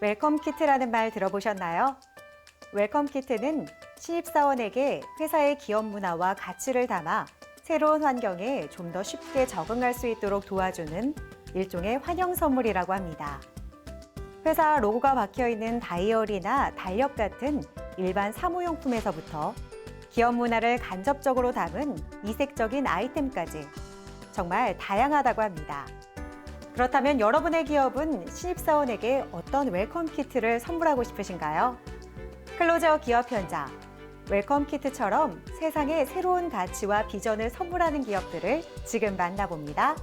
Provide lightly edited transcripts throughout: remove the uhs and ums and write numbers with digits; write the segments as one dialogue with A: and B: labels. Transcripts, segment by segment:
A: 웰컴 키트라는 말 들어보셨나요? 웰컴 키트는 신입사원에게 회사의 기업 문화와 가치를 담아 새로운 환경에 좀 더 쉽게 적응할 수 있도록 도와주는 일종의 환영 선물이라고 합니다. 회사 로고가 박혀 있는 다이어리나 달력 같은 일반 사무용품에서부터 기업 문화를 간접적으로 담은 이색적인 아이템까지 정말 다양하다고 합니다. 그렇다면 여러분의 기업은 신입사원에게 어떤 웰컴 키트를 선물하고 싶으신가요? 클로저 기업 현장, 웰컴 키트처럼 세상에 새로운 가치와 비전을 선물하는 기업들을 지금 만나봅니다.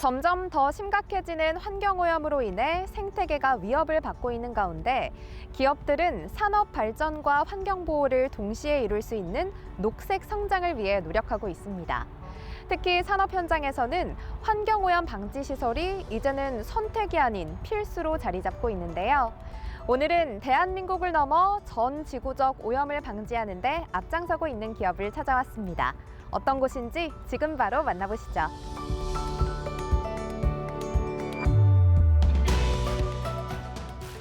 B: 점점 더 심각해지는 환경오염으로 인해 생태계가 위협을 받고 있는 가운데 기업들은 산업 발전과 환경 보호를 동시에 이룰 수 있는 녹색 성장을 위해 노력하고 있습니다. 특히 산업 현장에서는 환경오염 방지 시설이 이제는 선택이 아닌 필수로 자리 잡고 있는데요. 오늘은 대한민국을 넘어 전 지구적 오염을 방지하는 데 앞장서고 있는 기업을 찾아왔습니다. 어떤 곳인지 지금 바로 만나보시죠.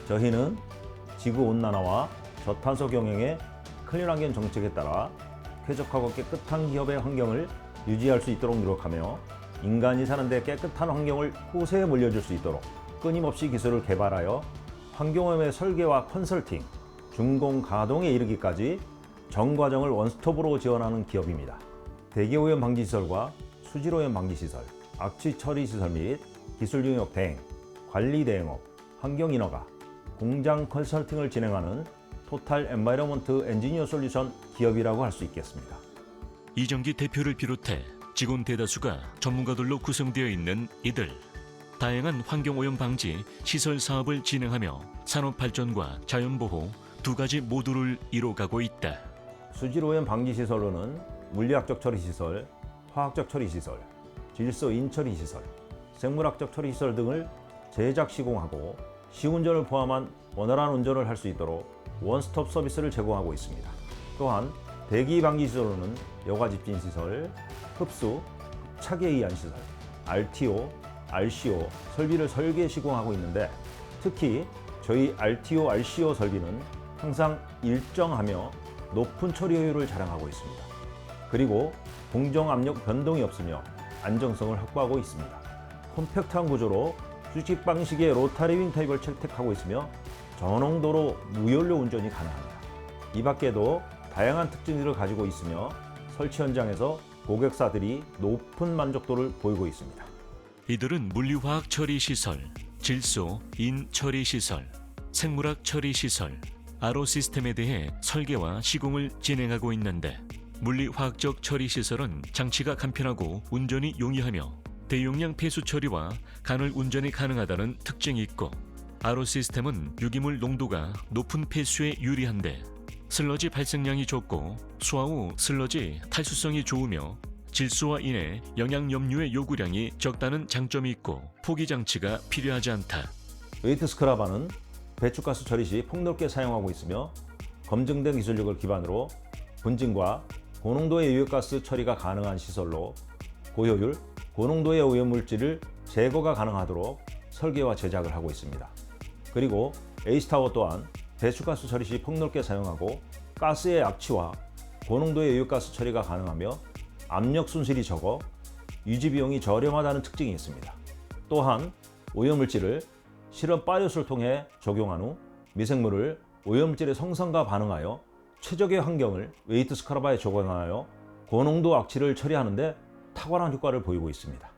C: 저희는 지구온난화와 저탄소 경영의 클린 환경 정책에 따라 쾌적하고 깨끗한 기업의 환경을 유지할 수 있도록 노력하며 인간이 사는 데 깨끗한 환경을 후세에 물려줄 수 있도록 끊임없이 기술을 개발하여 환경오염의 설계와 컨설팅, 준공 가동에 이르기까지 전 과정을 원스톱으로 지원하는 기업입니다. 대기오염 방지시설과 수질오염 방지시설, 악취 처리시설 및 기술 용역 대행, 관리 대행업, 환경 인허가, 공장 컨설팅을 진행하는 토탈 엔바이러먼트 엔지니어 솔루션 기업이라고 할 수 있겠습니다.
D: 이정기 대표를 비롯해 직원 대다수가 전문가들로 구성되어 있는 이들. 다양한 환경오염 방지 시설 사업을 진행하며 산업 발전과 자연보호 두 가지 모두를 이뤄가고 있다.
C: 수질오염 방지시설로는 물리학적 처리시설, 화학적 처리시설, 질소 인처리시설, 생물학적 처리시설 등을 제작 시공하고 시운전을 포함한 원활한 운전을 할 수 있도록 원스톱 서비스를 제공하고 있습니다. 또한 대기 방지 시설로는 여과 집진 시설, 흡수, 흡착에 의한 시설, RTO, RCO 설비를 설계 시공하고 있는데 특히 저희 RTO, RCO 설비는 항상 일정하며 높은 처리 효율을 자랑하고 있습니다. 그리고 공정 압력 변동이 없으며 안정성을 확보하고 있습니다. 컴팩트한 구조로 수직 방식의 로타리 윙 타입을 채택하고 있으며 저농도로 무연료 운전이 가능합니다. 이 밖에도 다양한 특징들을 가지고 있으며 설치 현장에서 고객사들이 높은 만족도를 보이고 있습니다.
D: 이들은 물리화학 처리 시설, 질소, 인 처리 시설, 생물학 처리 시설, RO 시스템에 대해 설계와 시공을 진행하고 있는데 물리화학적 처리 시설은 장치가 간편하고 운전이 용이하며 대용량 폐수 처리와 간헐 운전이 가능하다는 특징이 있고 RO 시스템은 유기물 농도가 높은 폐수에 유리한데 슬러지 발생량이 적고 수화 후 슬러지 탈수성이 좋으며 질소와 인의 영양염료의 요구량이 적다는 장점이 있고 포기 장치가 필요하지 않다.
C: 웨이트 스크라바는 배출가스 처리 시 폭넓게 사용하고 있으며 검증된 기술력을 기반으로 분진과 고농도의 유해가스 처리가 가능한 시설로 고효율, 고농도의 오염물질을 제거가 가능하도록 설계와 제작을 하고 있습니다. 그리고 에이스타워 또한 배출가스 처리 시 폭넓게 사용하고 가스의 악취와 고농도의 유해가스 처리가 가능하며 압력 손실이 적어 유지 비용이 저렴하다는 특징이 있습니다. 또한 오염물질을 실험 바이오스를 통해 적용한 후 미생물을 오염물질의 성성과 반응하여 최적의 환경을 웨이트 스크라바에 적용하여 고농도 악취를 처리하는 데 탁월한 효과를 보이고 있습니다.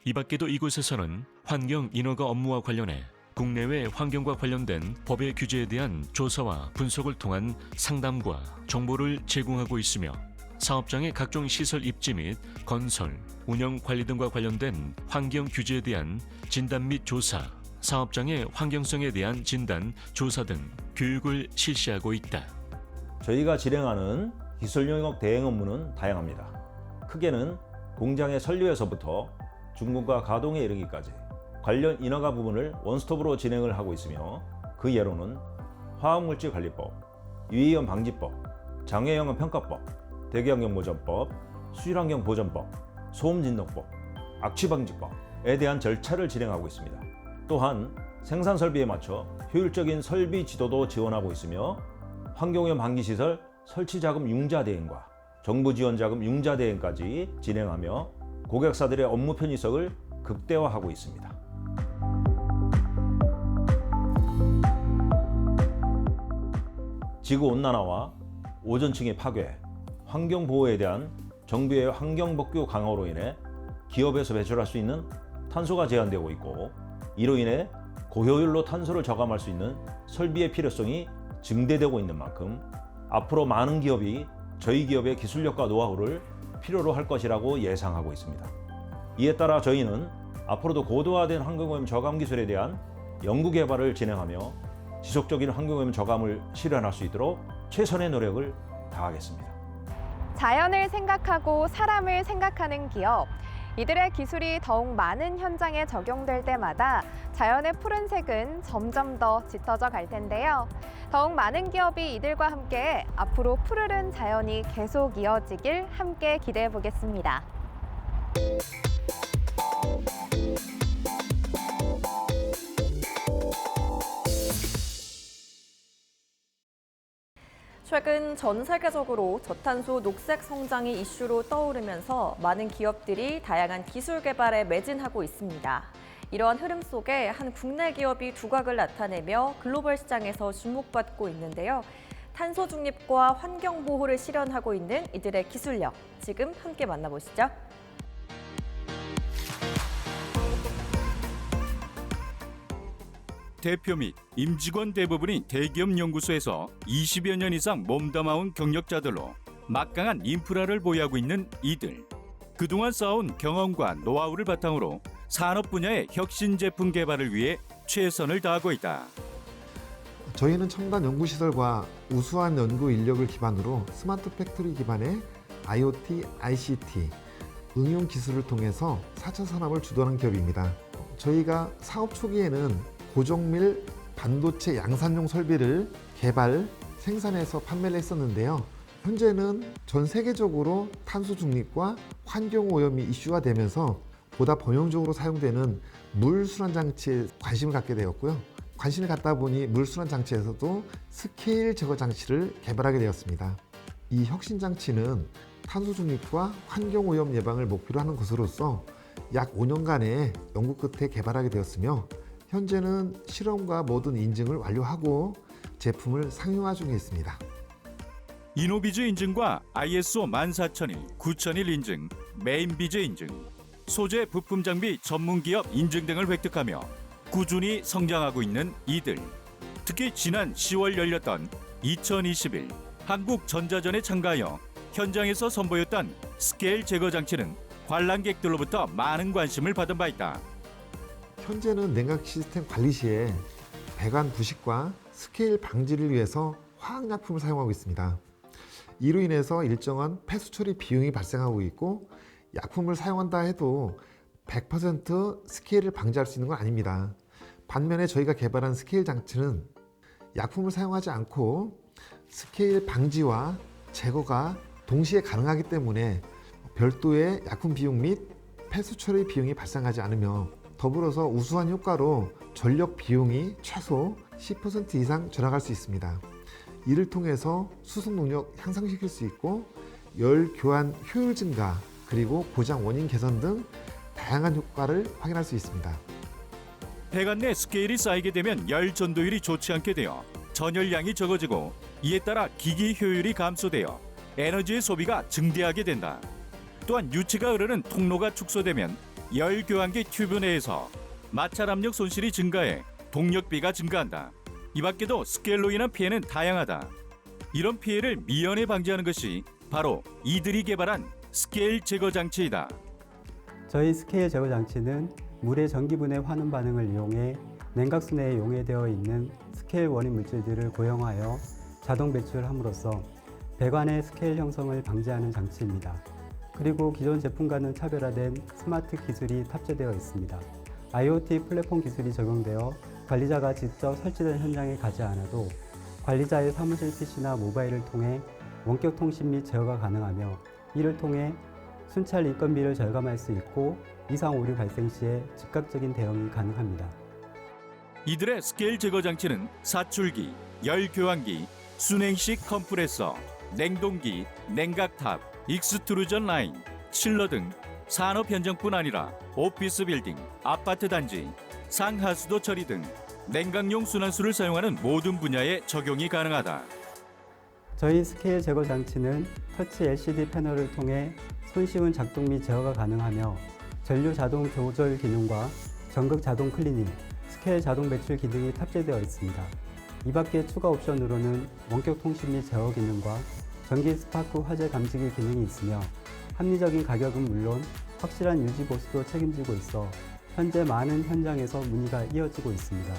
D: 이 밖에도 이곳에서는 환경 인허가 업무와 관련해 국내외 환경과 관련된 법의 규제에 대한 조사와 분석을 통한 상담과 정보를 제공하고 있으며 사업장의 각종 시설 입지 및 건설, 운영 관리 등과 관련된 환경 규제에 대한 진단 및 조사, 사업장의 환경성에 대한 진단, 조사 등 교육을 실시하고 있다.
C: 저희가 진행하는 기술 용역 대행 업무는 다양합니다. 크게는 공장의 설립에서부터 준공과 가동에 이르기까지 관련 인허가 부분을 원스톱으로 진행을 하고 있으며 그 예로는 화학물질관리법, 유해이온 방지법, 장애영향 평가법, 대기환경보전법, 수질환경보전법, 소음진동법, 악취방지법에 대한 절차를 진행하고 있습니다. 또한 생산 설비에 맞춰 효율적인 설비 지도도 지원하고 있으며 환경오염 방지시설 설치자금 융자대행과 정부지원자금 융자대행까지 진행하며 고객사들의 업무 편의성을 극대화하고 있습니다. 지구온난화와 오존층의 파괴, 환경보호에 대한 정부의 환경법규 강화로 인해 기업에서 배출할 수 있는 탄소가 제한되고 있고, 이로 인해 고효율로 탄소를 저감할 수 있는 설비의 필요성이 증대되고 있는 만큼 앞으로 많은 기업이 저희 기업의 기술력과 노하우를 필요로 할 것이라고 예상하고 있습니다. 이에 따라 저희는 앞으로도 고도화된 환경오염 저감 기술에 대한 연구 개발을 진행하며 지속적인 환경오염 저감을 실현할 수 있도록 최선의 노력을 다하겠습니다.
B: 자연을 생각하고 사람을 생각하는 기업. 이들의 기술이 더욱 많은 현장에 적용될 때마다 자연의 푸른색은 점점 더 짙어져 갈 텐데요. 더욱 많은 기업이 이들과 함께 앞으로 푸르른 자연이 계속 이어지길 함께 기대해 보겠습니다.
E: 최근 전 세계적으로 저탄소 녹색 성장이 이슈로 떠오르면서 많은 기업들이 다양한 기술 개발에 매진하고 있습니다. 이러한 흐름 속에 한 국내 기업이 두각을 나타내며 글로벌 시장에서 주목받고 있는데요. 탄소 중립과 환경 보호를 실현하고 있는 이들의 기술력, 지금 함께 만나보시죠.
F: 대표 및 임직원 대부분이 대기업 연구소에서 20여 년 이상 몸담아온 경력자들로 막강한 인프라를 보유하고 있는 이들. 그동안 쌓아온 경험과 노하우를 바탕으로 산업 분야의 혁신 제품 개발을 위해 최선을 다하고 있다.
G: 저희는 첨단 연구시설과 우수한 연구 인력을 기반으로 스마트 팩토리 기반의 IoT, ICT, 응용 기술을 통해서 4차 산업을 주도하는 기업입니다. 저희가 사업 초기에는 고정밀 반도체 양산용 설비를 개발, 생산해서 판매를 했었는데요. 현재는 전 세계적으로 탄소 중립과 환경 오염이 이슈가 되면서 보다 범용적으로 사용되는 물 순환 장치에 관심을 갖게 되었고요. 관심을 갖다 보니 물 순환 장치에서도 스케일 제거 장치를 개발하게 되었습니다. 이 혁신 장치는 탄소 중립과 환경 오염 예방을 목표로 하는 것으로서 약 5년간의 연구 끝에 개발하게 되었으며, 현재는 실험과 모든 인증을 완료하고 제품을 상용화 중에 있습니다.
F: 이노비즈 인증과 ISO 14001, 9001 인증, 메인비즈 인증, 소재 부품 장비 전문기업 인증 등을 획득하며 꾸준히 성장하고 있는 이들. 특히 지난 10월 열렸던 2021 한국전자전에 참가하여 현장에서 선보였던 스케일 제거 장치는 관람객들로부터 많은 관심을 받은 바 있다.
G: 현재는 냉각 시스템 관리 시에 배관 부식과 스케일 방지를 위해서 화학약품을 사용하고 있습니다. 이로 인해서 일정한 폐수 처리 비용이 발생하고 있고, 약품을 사용한다 해도 100% 스케일을 방지할 수 있는 건 아닙니다. 반면에 저희가 개발한 스케일 장치는 약품을 사용하지 않고 스케일 방지와 제거가 동시에 가능하기 때문에 별도의 약품 비용 및 폐수 처리 비용이 발생하지 않으며, 더불어서 우수한 효과로 전력 비용이 최소 10% 이상 절약할 수 있습니다. 이를 통해서 수송 능력 향상시킬 수 있고, 열 교환 효율 증가, 그리고 고장 원인 개선 등 다양한 효과를 확인할 수 있습니다.
F: 배관 내 스케일이 쌓이게 되면 열 전도율이 좋지 않게 되어 전열량이 적어지고, 이에 따라 기기 효율이 감소되어 에너지의 소비가 증대하게 된다. 또한 유치가 흐르는 통로가 축소되면 열 교환기 튜브 내에서 마찰 압력 손실이 증가해 동력비가 증가한다. 이 밖에도 스케일로 인한 피해는 다양하다. 이런 피해를 미연에 방지하는 것이 바로 이들이 개발한 스케일 제거 장치이다.
H: 저희 스케일 제거 장치는 물의 전기분해 환원 반응을 이용해 냉각수 내에 용해되어 있는 스케일 원인 물질들을 고형화하여 자동 배출함으로써 배관의 스케일 형성을 방지하는 장치입니다. 그리고 기존 제품과는 차별화된 스마트 기술이 탑재되어 있습니다. IoT 플랫폼 기술이 적용되어 관리자가 직접 설치된 현장에 가지 않아도 관리자의 사무실 PC나 모바일을 통해 원격 통신 및 제어가 가능하며, 이를 통해 순찰 인건비를 절감할 수 있고 이상 오류 발생 시에 즉각적인 대응이 가능합니다.
F: 이들의 스케일 제거 장치는 사출기, 열 교환기, 순행식 컴프레서, 냉동기, 냉각탑, 익스트루전 라인, 칠러 등 산업 현장뿐 아니라 오피스 빌딩, 아파트 단지, 상하수도 처리 등 냉각용 순환수를 사용하는 모든 분야에 적용이 가능하다.
H: 저희 스케일 제거 장치는 터치 LCD 패널을 통해 손쉬운 작동 및 제어가 가능하며 전류 자동 조절 기능과 전극 자동 클리닝, 스케일 자동 배출 기능이 탑재되어 있습니다. 이 밖에 추가 옵션으로는 원격 통신 및 제어 기능과 전기 스파크 화재 감지기 기능이 있으며 합리적인 가격은 물론 확실한 유지 보수도 책임지고 있어 현재 많은 현장에서 문의가 이어지고 있습니다.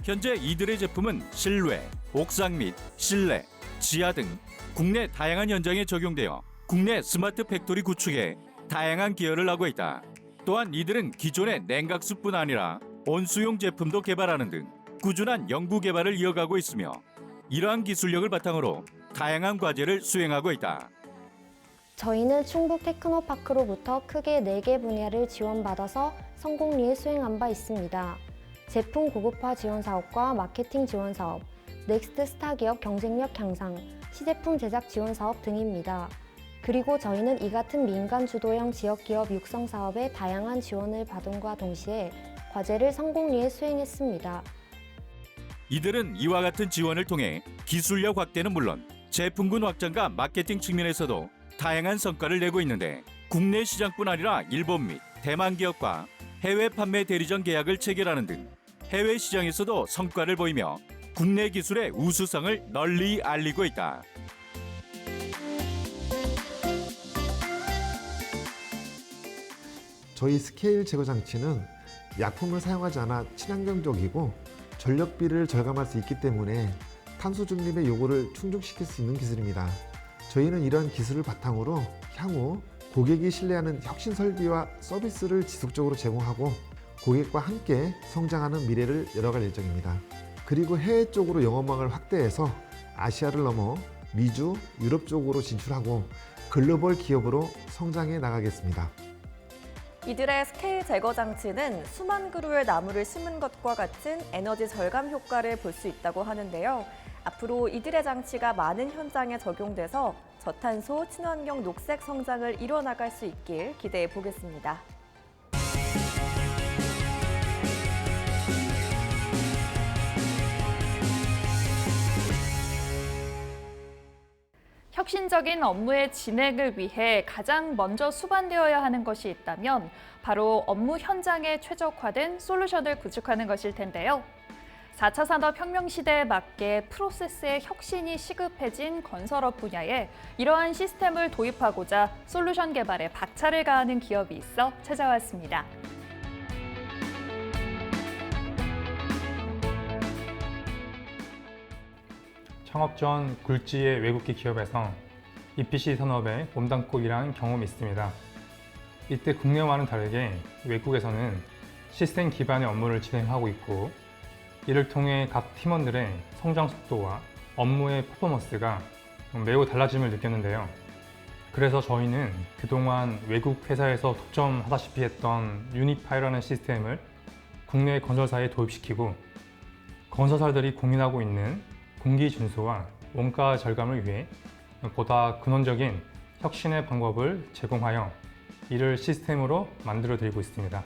F: 현재 이들의 제품은 실외, 옥상 및 실내, 지하 등 국내 다양한 현장에 적용되어 국내 스마트 팩토리 구축에 다양한 기여를 하고 있다. 또한 이들은 기존의 냉각수뿐 아니라 온수용 제품도 개발하는 등 꾸준한 연구 개발을 이어가고 있으며 이러한 기술력을 바탕으로 다양한 과제를 수행하고 있다.
I: 저희는 충북 테크노파크로부터 크게 4개 분야를 지원받아서 성공리에 수행한 바 있습니다. 제품 고급화 지원 사업과 마케팅 지원 사업, 넥스트 스타 기업 경쟁력 향상, 시제품 제작 지원 사업 등입니다. 그리고 저희는 이 같은 민간 주도형 지역 기업 육성 사업에 다양한 지원을 받음과 동시에 과제를 성공리에 수행했습니다.
F: 이들은 이와 같은 지원을 통해 기술력 확대는 물론 제품군 확장과 마케팅 측면에서도 다양한 성과를 내고 있는데 국내 시장뿐 아니라 일본 및 대만 기업과 해외 판매 대리점 계약을 체결하는 등 해외 시장에서도 성과를 보이며 국내 기술의 우수성을 널리 알리고 있다.
G: 저희 스케일 제거 장치는 약품을 사용하지 않아 친환경적이고 전력비를 절감할 수 있기 때문에 탄소 중립의 요구를 충족시킬 수 있는 기술입니다. 저희는 이러한 기술을 바탕으로 향후 고객이 신뢰하는 혁신 설비와 서비스를 지속적으로 제공하고 고객과 함께 성장하는 미래를 열어갈 예정입니다. 그리고 해외 쪽으로 영업망을 확대해서 아시아를 넘어 미주, 유럽 쪽으로 진출하고 글로벌 기업으로 성장해 나가겠습니다.
E: 이들의 스케일 제거 장치는 수만 그루의 나무를 심은 것과 같은 에너지 절감 효과를 볼 수 있다고 하는데요. 앞으로 이들의 장치가 많은 현장에 적용돼서 저탄소, 친환경, 녹색 성장을 이뤄나갈 수 있길 기대해 보겠습니다.
J: 혁신적인 업무의 진행을 위해 가장 먼저 수반되어야 하는 것이 있다면 바로 업무 현장에 최적화된 솔루션을 구축하는 것일 텐데요. 4차 산업혁명 시대에 맞게 프로세스의 혁신이 시급해진 건설업 분야에 이러한 시스템을 도입하고자 솔루션 개발에 박차를 가하는 기업이 있어 찾아왔습니다.
K: 창업 전 굴지의 외국계 기업에서 EPC 산업에 몸담고 일한 경험이 있습니다. 이때 국내와는 다르게 외국에서는 시스템 기반의 업무를 진행하고 있고 이를 통해 각 팀원들의 성장 속도와 업무의 퍼포먼스가 매우 달라짐을 느꼈는데요. 그래서 저희는 그동안 외국 회사에서 독점하다시피 했던 유니파이라는 시스템을 국내 건설사에 도입시키고 건설사들이 고민하고 있는 공기 준수와 원가 절감을 위해 보다 근원적인 혁신의 방법을 제공하여 이를 시스템으로 만들어 드리고 있습니다.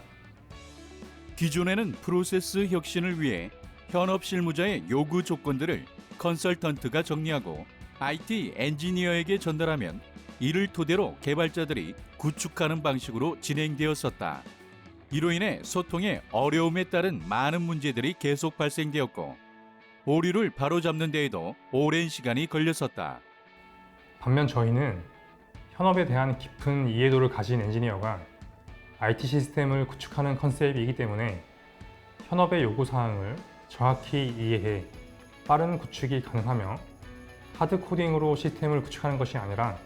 F: 기존에는 프로세스 혁신을 위해 현업 실무자의 요구 조건들을 컨설턴트가 정리하고 IT 엔지니어에게 전달하면 이를 토대로 개발자들이 구축하는 방식으로 진행되었었다. 이로 인해 소통에 어려움에 따른 많은 문제들이 계속 발생되었고 오류를 바로잡는 데에도 오랜 시간이 걸렸었다.
K: 반면 저희는 현업에 대한 깊은 이해도를 가진 엔지니어가 IT 시스템을 구축하는 컨셉이기 때문에 현업의 요구사항을 정확히 이해해 빠른 구축이 가능하며 하드 코딩으로 시스템을 구축하는 것이 아니라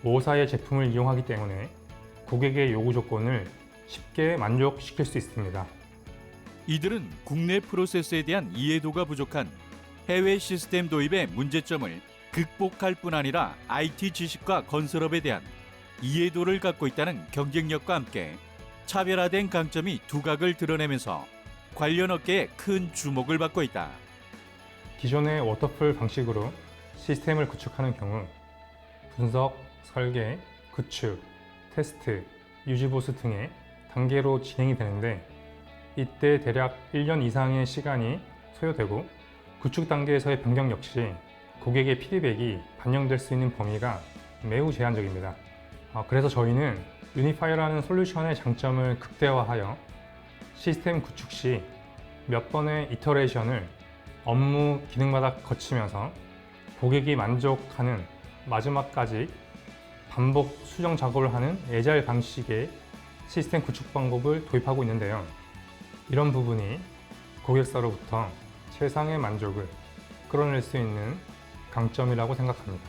K: 모사의 제품을 이용하기 때문에 고객의 요구 조건을 쉽게 만족시킬 수 있습니다.
F: 이들은 국내 프로세스에 대한 이해도가 부족한 해외 시스템 도입의 문제점을 극복할 뿐 아니라 IT 지식과 건설업에 대한 이해도를 갖고 있다는 경쟁력과 함께 차별화된 강점이 두각을 드러내면서 관련 업계에 큰 주목을 받고 있다.
K: 기존의 워터풀 방식으로 시스템을 구축하는 경우 분석, 설계, 구축, 테스트, 유지보수 등의 단계로 진행이 되는데 이때 대략 1년 이상의 시간이 소요되고 구축 단계에서의 변경 역시 고객의 피드백이 반영될 수 있는 범위가 매우 제한적입니다. 그래서 저희는 유니파이어라는 솔루션의 장점을 극대화하여 시스템 구축 시 몇 번의 이터레이션을 업무 기능마다 거치면서 고객이 만족하는 마지막까지 반복 수정 작업을 하는 애자일 방식의 시스템 구축 방법을 도입하고 있는데요. 이런 부분이 고객사로부터 최상의 만족을 끌어낼 수 있는 강점이라고 생각합니다.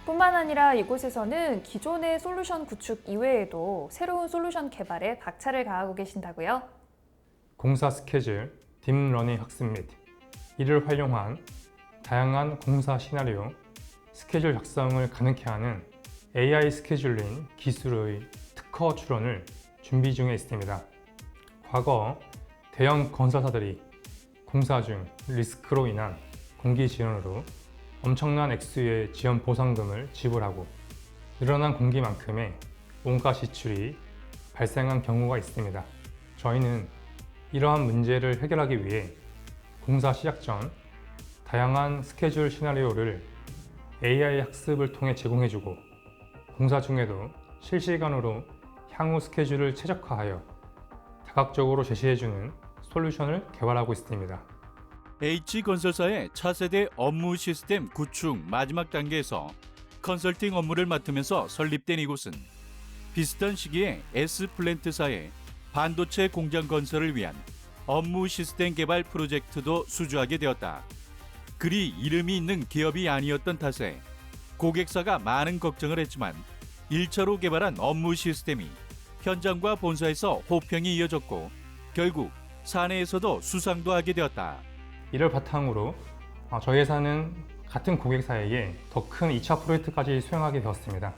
J: 뿐만 아니라 이곳에서는 기존의 솔루션 구축 이외에도 새로운 솔루션 개발에 박차를 가하고 계신다고요? 공사 스케줄, 딥러닝 학습 및 이를 활용한 다양한 공사 시나리오, 스케줄 작성을 가능케 하는 AI 스케줄링 기술의 특허 출원을 준비 중에 있습니다. 과거 대형 건설사들이 공사 중 리스크로 인한 공기 지연으로 엄청난 액수의 지연 보상금을 지불하고 늘어난 공기만큼의 원가 지출이 발생한 경우가 있습니다. 저희는 이러한 문제를 해결하기 위해 공사 시작 전 다양한 스케줄 시나리오를 AI 학습을 통해 제공해주고 공사 중에도 실시간으로 향후 스케줄을 최적화하여 다각적으로 제시해주는 솔루션을 개발하고 있습니다.
F: H건설사의 차세대 업무 시스템 구축 마지막 단계에서 컨설팅 업무를 맡으면서 설립된 이곳은 비슷한 시기에 S플랜트사의 반도체 공장 건설을 위한 업무 시스템 개발 프로젝트도 수주하게 되었다. 그리 이름이 있는 기업이 아니었던 탓에 고객사가 많은 걱정을 했지만 1차로 개발한 업무 시스템이 현장과 본사에서 호평이 이어졌고 결국 사내에서도 수상도 하게 되었다.
K: 이를 바탕으로 저희 회사는 같은 고객사에게 더 큰 2차 프로젝트까지 수행하게 되었습니다.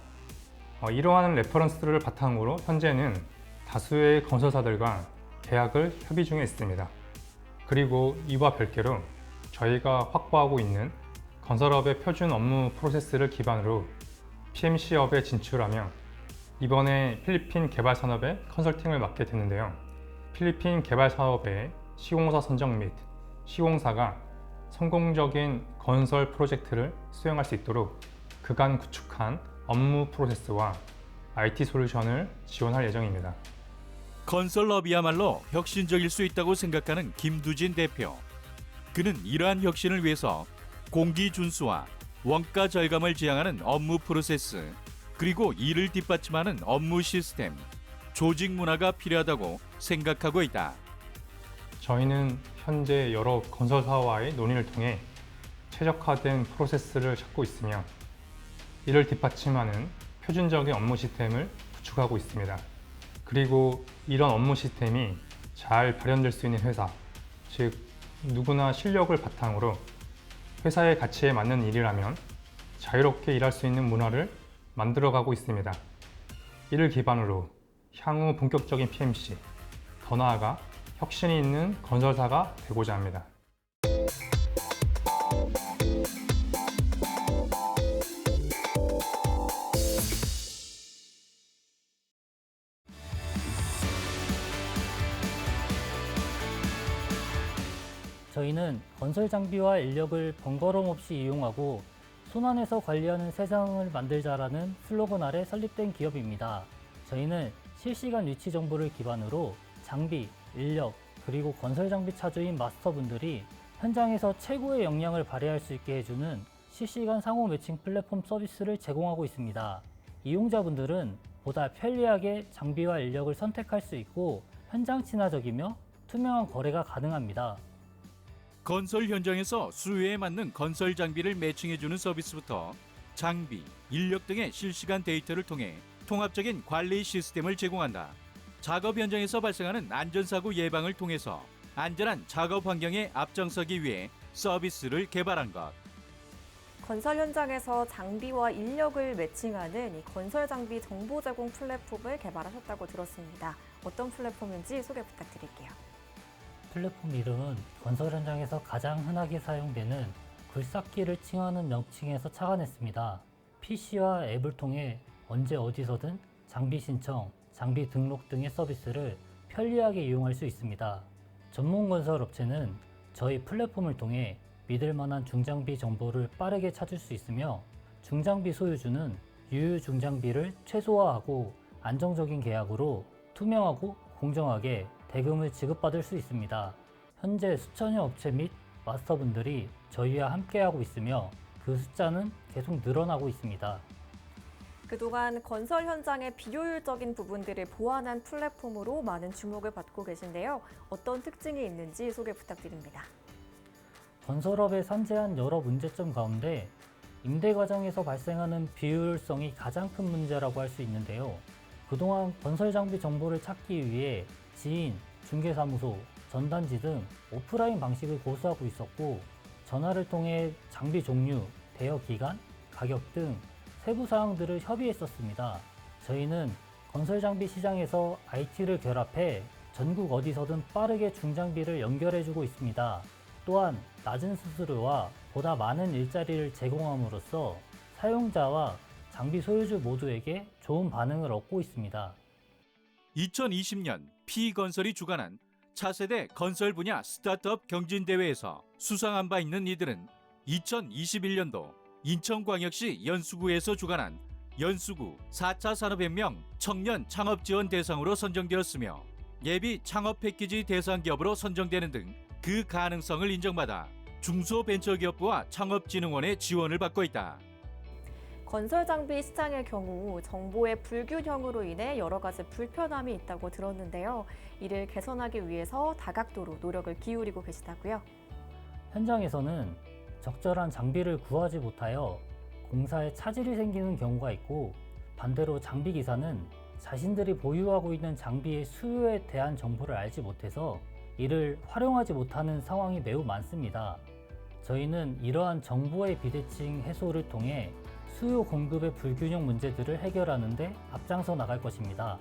K: 이러한 레퍼런스를 바탕으로 현재는 다수의 건설사들과 계약을 협의 중에 있습니다. 그리고 이와 별개로 저희가 확보하고 있는 건설업의 표준 업무 프로세스를 기반으로 PMC업에 진출하며 이번에 필리핀 개발 산업의 컨설팅을 맡게 됐는데요. 필리핀 개발 사업의 시공사 선정 및 시공사가 성공적인 건설 프로젝트를 수행할 수 있도록 그간 구축한 업무 프로세스와 IT 솔루션을 지원할 예정입니다.
F: 건설업이야말로 혁신적일 수 있다고 생각하는 김두진 대표. 그는 이러한 혁신을 위해서 공기 준수와 원가 절감을 지향하는 업무 프로세스, 그리고 이를 뒷받침하는 업무 시스템, 조직 문화가 필요하다고 생각하고 있다.
K: 저희는 현재 여러 건설사와의 논의를 통해 최적화된 프로세스를 찾고 있으며 이를 뒷받침하는 표준적인 업무 시스템을 구축하고 있습니다. 그리고 이런 업무 시스템이 잘 발현될 수 있는 회사, 즉 누구나 실력을 바탕으로 회사의 가치에 맞는 일이라면 자유롭게 일할 수 있는 문화를 만들어가고 있습니다. 이를 기반으로 향후 본격적인 PMC, 더 나아가 혁신이 있는 건설사가 되고자 합니다.
L: 저희는 건설 장비와 인력을 번거로움 없이 이용하고 손안에서 관리하는 세상을 만들자라는 슬로건 아래 설립된 기업입니다. 저희는 실시간 위치 정보를 기반으로 장비, 인력, 그리고 건설 장비 차주인 마스터분들이 현장에서 최고의 역량을 발휘할 수 있게 해주는 실시간 상호 매칭 플랫폼 서비스를 제공하고 있습니다. 이용자분들은 보다 편리하게 장비와 인력을 선택할 수 있고 현장 친화적이며 투명한 거래가 가능합니다.
F: 건설 현장에서 수요에 맞는 건설 장비를 매칭해주는 서비스부터 장비, 인력 등의 실시간 데이터를 통해 통합적인 관리 시스템을 제공한다. 작업 현장에서 발생하는 안전사고 예방을 통해서 안전한 작업 환경에 앞장서기 위해 서비스를 개발한 것.
E: 건설 현장에서 장비와 인력을 매칭하는 이 건설 장비 정보 제공 플랫폼을 개발하셨다고 들었습니다. 어떤 플랫폼인지 소개 부탁드릴게요.
L: 플랫폼 이름은 건설 현장에서 가장 흔하게 사용되는 굴삭기를 칭하는 명칭에서 착안했습니다. PC와 앱을 통해 언제 어디서든 장비 신청, 장비 등록 등의 서비스를 편리하게 이용할 수 있습니다. 전문 건설 업체는 저희 플랫폼을 통해 믿을 만한 중장비 정보를 빠르게 찾을 수 있으며 중장비 소유주는 유효 중장비를 최소화하고 안정적인 계약으로 투명하고 공정하게 대금을 지급받을 수 있습니다. 현재 수천여 업체 및 마스터분들이 저희와 함께하고 있으며 그 숫자는 계속 늘어나고 있습니다.
E: 그동안 건설 현장의 비효율적인 부분들을 보완한 플랫폼으로 많은 주목을 받고 계신데요. 어떤 특징이 있는지 소개 부탁드립니다.
L: 건설업에 산재한 여러 문제점 가운데 임대 과정에서 발생하는 비효율성이 가장 큰 문제라고 할 수 있는데요. 그동안 건설 장비 정보를 찾기 위해 지인, 중개사무소, 전단지 등 오프라인 방식을 고수하고 있었고 전화를 통해 장비 종류, 대여 기간, 가격 등 세부 사항들을 협의했었습니다. 저희는 건설 장비 시장에서 IT를 결합해 전국 어디서든 빠르게 중장비를 연결해주고 있습니다. 또한 낮은 수수료와 보다 많은 일자리를 제공함으로써 사용자와 장비 소유주 모두에게 좋은 반응을 얻고 있습니다.
F: 2020년 P건설이 주관한 차세대 건설 분야 스타트업 경진대회에서 수상한 바 있는 이들은 2021년도 인천광역시 연수구에서 주관한 연수구 4차 산업혁명 청년 창업지원 대상으로 선정되었으며 예비 창업 패키지 대상 기업으로 선정되는 등 그 가능성을 인정받아 중소벤처기업부와 창업진흥원의 지원을 받고 있다.
E: 건설 장비 시장의 경우 정보의 불균형으로 인해 여러 가지 불편함이 있다고 들었는데요. 이를 개선하기 위해서 다각도로 노력을 기울이고 계시다고요?
L: 현장에서는 적절한 장비를 구하지 못하여 공사에 차질이 생기는 경우가 있고 반대로 장비 기사는 자신들이 보유하고 있는 장비의 수요에 대한 정보를 알지 못해서 이를 활용하지 못하는 상황이 매우 많습니다. 저희는 이러한 정보의 비대칭 해소를 통해 수요 공급의 불균형 문제들을 해결하는 데 앞장서 나갈 것입니다.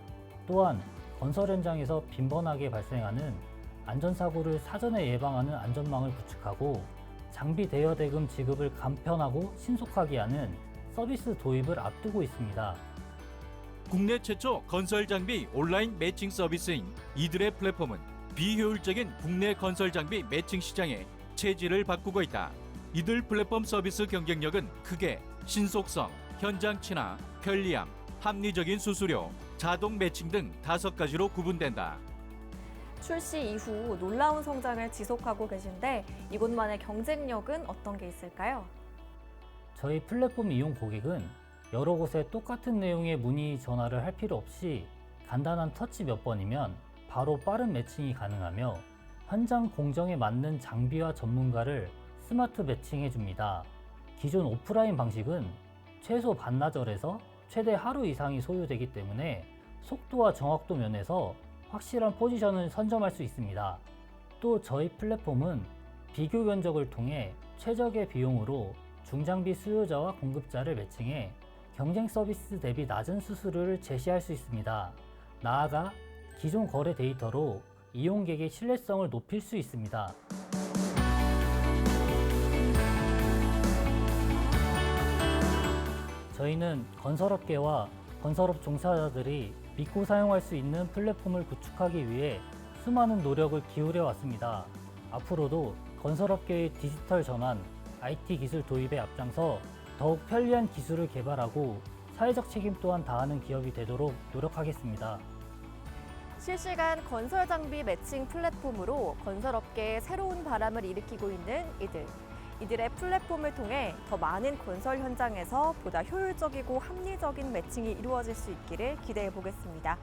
L: 또한 건설 현장에서 빈번하게 발생하는 안전사고를 사전에 예방하는 안전망을 구축하고 장비 대여 대금 지급을 간편하고 신속하게 하는 서비스 도입을 앞두고 있습니다.
F: 국내 최초 건설 장비 온라인 매칭 서비스인 이들의 플랫폼은 비효율적인 국내 건설 장비 매칭 시장에 체질을 바꾸고 있다. 이들 플랫폼 서비스 경쟁력은 크게 신속성, 현장 친화, 편리함, 합리적인 수수료, 자동 매칭 등 5가지로 구분된다.
E: 출시 이후 놀라운 성장을 지속하고 계신데 이곳만의 경쟁력은 어떤 게 있을까요?
L: 저희 플랫폼 이용 고객은 여러 곳에 똑같은 내용의 문의 전화를 할 필요 없이 간단한 터치 몇 번이면 바로 빠른 매칭이 가능하며 현장 공정에 맞는 장비와 전문가를 스마트 매칭해 줍니다. 기존 오프라인 방식은 최소 반나절에서 최대 하루 이상이 소요되기 때문에 속도와 정확도 면에서 확실한 포지션을 선점할 수 있습니다. 또 저희 플랫폼은 비교 견적을 통해 최적의 비용으로 중장비 수요자와 공급자를 매칭해 경쟁 서비스 대비 낮은 수수료를 제시할 수 있습니다. 나아가 기존 거래 데이터로 이용객의 신뢰성을 높일 수 있습니다. 저희는 건설업계와 건설업 종사자들이 믿고 사용할 수 있는 플랫폼을 구축하기 위해 수많은 노력을 기울여 왔습니다. 앞으로도 건설업계의 디지털 전환, IT 기술 도입에 앞장서 더욱 편리한 기술을 개발하고 사회적 책임 또한 다하는 기업이 되도록 노력하겠습니다.
E: 실시간 건설 장비 매칭 플랫폼으로 건설업계에 새로운 바람을 일으키고 있는 이들의 플랫폼을 통해 더 많은 건설 현장에서 보다 효율적이고 합리적인 매칭이 이루어질 수 있기를 기대해 보겠습니다.